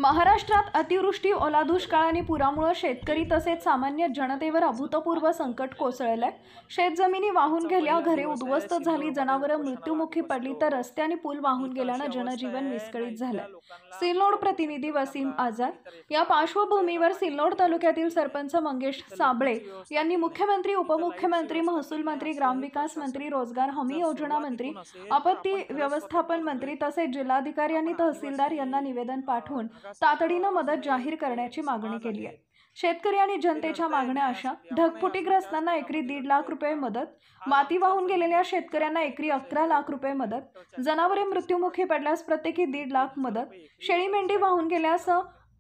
महाराष्ट्रात अतिवृष्टी, ओला दुष्काळ आणि पुरामुळे शेतकरी तसेच सामान्य जनतेवर अभूतपूर्व संकट कोसळलंय। शेतजमिनी वाहून गेल्या, घरे उद्ध्वस्त झाली, जनावरं मृत्युमुखी पडली, तर रस्ते आणि पूल वाहून गेल्यानं जनजीवन विस्कळीत झालंय। सिल्लोड प्रतिनिधी वसीम आझाद या पार्श्वभूमीवर सिल्लोड तालुक्यातील सरपंच मंगेश साबळे यांनी मुख्यमंत्री, उपमुख्यमंत्री, महसूल मंत्री, ग्रामविकास मंत्री, रोजगार हमी योजना मंत्री, आपत्ती व्यवस्थापन मंत्री तसेच जिल्हाधिकारी आणि तहसीलदार यांना निवेदन पाठवून तातडीनं मदत जाहीर करण्याची मागणी केली आहे। शेतकरी आणि जनतेच्या मागण्या अशा: ढगफुटीग्रस्तांना एकरी 1.5 लाख रुपये मदत, माती वाहून गेलेल्या शेतकऱ्यांना एकरी 11 लाख रुपये मदत, जनावरे मृत्युमुखी पडल्यास प्रत्येकी 1.5 लाख मदत, शेळी मेंढी वाहून गेल्यास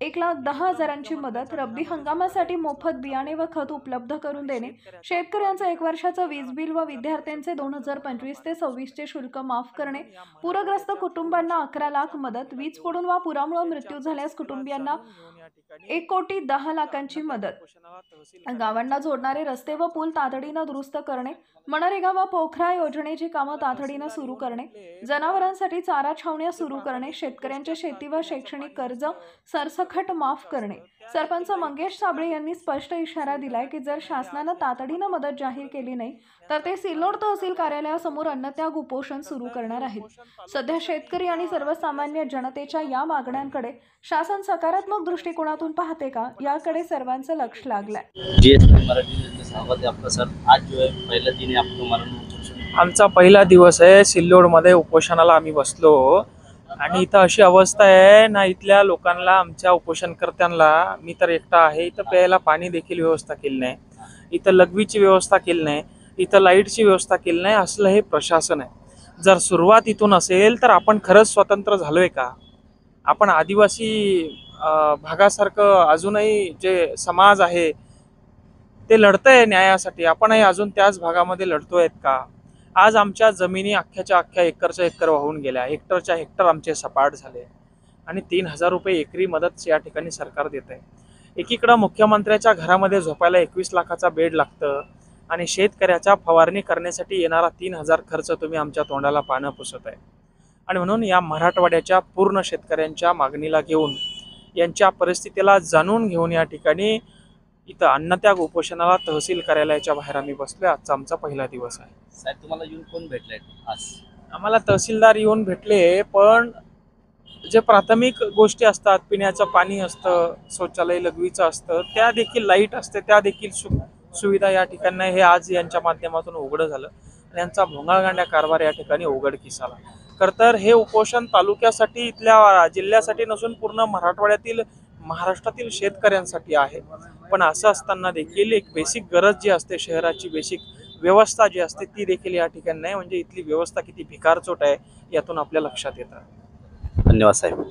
1,10,000ची मदत, रब्बी हंगामासाठी मोफत बियाणे व खत उपलब्ध करून देणे, शेतकऱ्यांचं 1 वर्षाचं वीज बिल व विद्यार्थ्यांचे 2025 ते 26 चे शुल्क माफ करणे, पूरग्रस्त कुटुंबांना 11 लाख मदत, वीज पडून वा पुरामुळे मृत्यू झाल्यास कुटुंबियांना 1,10,00,000ची मदत, गावांना जोडणारे रस्ते व पूल तातडीनं दुरुस्त करणे, मनरेगा व पोखरा योजनेची कामं तातडीनं सुरू करणे, जनावरांसाठी चारा छावण्या सुरू करणे, शेतकऱ्यांचे शेती व शैक्षणिक कर्ज सरसकट माफ करणे। सरपंच मंगेश साबळे यांनी स्पष्ट इशारा दिलाय की जर शासनानं तातडीनं मदत जाहीर केली नाही तर ते सिल्लोड तहसील कार्यालयासमोर अन्नत्याग उपोषण सुरू करणार आहेत। सध्या शेतकरी आणि सर्वसामान्य जनतेच्या या मागण्यांकडे शासन सकारात्मक दृष्टिकोनातून पाहते का, याकडे सर्वांचं लक्ष लागलंय। आमचा पहिला दिवस आहे सिल्लोडमध्ये उपोषणाला आम्ही बसलो आणि इथं अशी अवस्था आहे ना, इथल्या लोकांना, आमच्या उपोषणकर्त्यांना, मी तर एकटा आहे, इथं प्यायला पाणी देखील व्यवस्था केली नाही, इथं लघवीची व्यवस्था केली नाही, इथं लाईटची व्यवस्था केली नाही, असलं हे प्रशासन आहे। जर सुरुवात इथून असेल तर आपण खरंच स्वतंत्र झालोय का? आपण आदिवासी भागासारखं अजूनही जे समाज आहे ते लढतंय न्यायासाठी, आपणही अजून त्याच भागामध्ये लढतोय का? आज आमच्या जमिनी अख्ख्याच्या अख्ख्या एकरच्या एकर वाहून गेल्या, हेक्टरच्या हेक्टर आमचे सपाट झाले आणि 3,000 रुपये एकरी मदत या ठिकाणी सरकार देत आहे। एकीकडं मुख्यमंत्र्याच्या घरामध्ये झोपायला 21 लाखाचा बेड लागतं आणि शेतकऱ्याच्या फवारणी करण्यासाठी येणारा 3,000 खर्च तुम्ही आमच्या तोंडाला पानं पुसत आहे। आणि म्हणून या मराठवाड्याच्या पूर्ण शेतकऱ्यांच्या मागणीला घेऊन, यांच्या परिस्थितीला जाणून घेऊन या ठिकाणी इथं अन्नत्याग उपोषणाला तहसील कार्यालयाच्या बाहेर आम्ही बसलोय। आजचा आमचा पहिला दिवस आहे। साहेब, तुम्हाला येऊन कोण भेटले आज? आम्हाला तहसीलदार येऊन भेटले, पण जे प्राथमिक गोष्टी असतात, पिण्याचं पाणी असतं, शौचालय लघवीचं असतं, त्या देखील, लाईट असते, त्या देखील सुविधा या ठिकाणी हे आज यांच्या माध्यमातून उघड झालं आणि यांचा भोंगाळगांड्या कारभार या ठिकाणी उघडकीस आला। खरं तर हे उपोषण तालुक्यासाठी, इथल्या जिल्ह्यासाठी नसून पूर्ण मराठवाड्यातील, महाराष्ट्रातील शेतकऱ्यांसाठी आहे। पण असं असताना देखील एक बेसिक गरज जी असते, शहराची बेसिक व्यवस्था जी असते, ती देखील या ठिकाणी नाही। म्हणजे इथली व्यवस्था किती भिकारचोट आहे यातून आपल्या लक्षात येतं। धन्यवाद साहेब।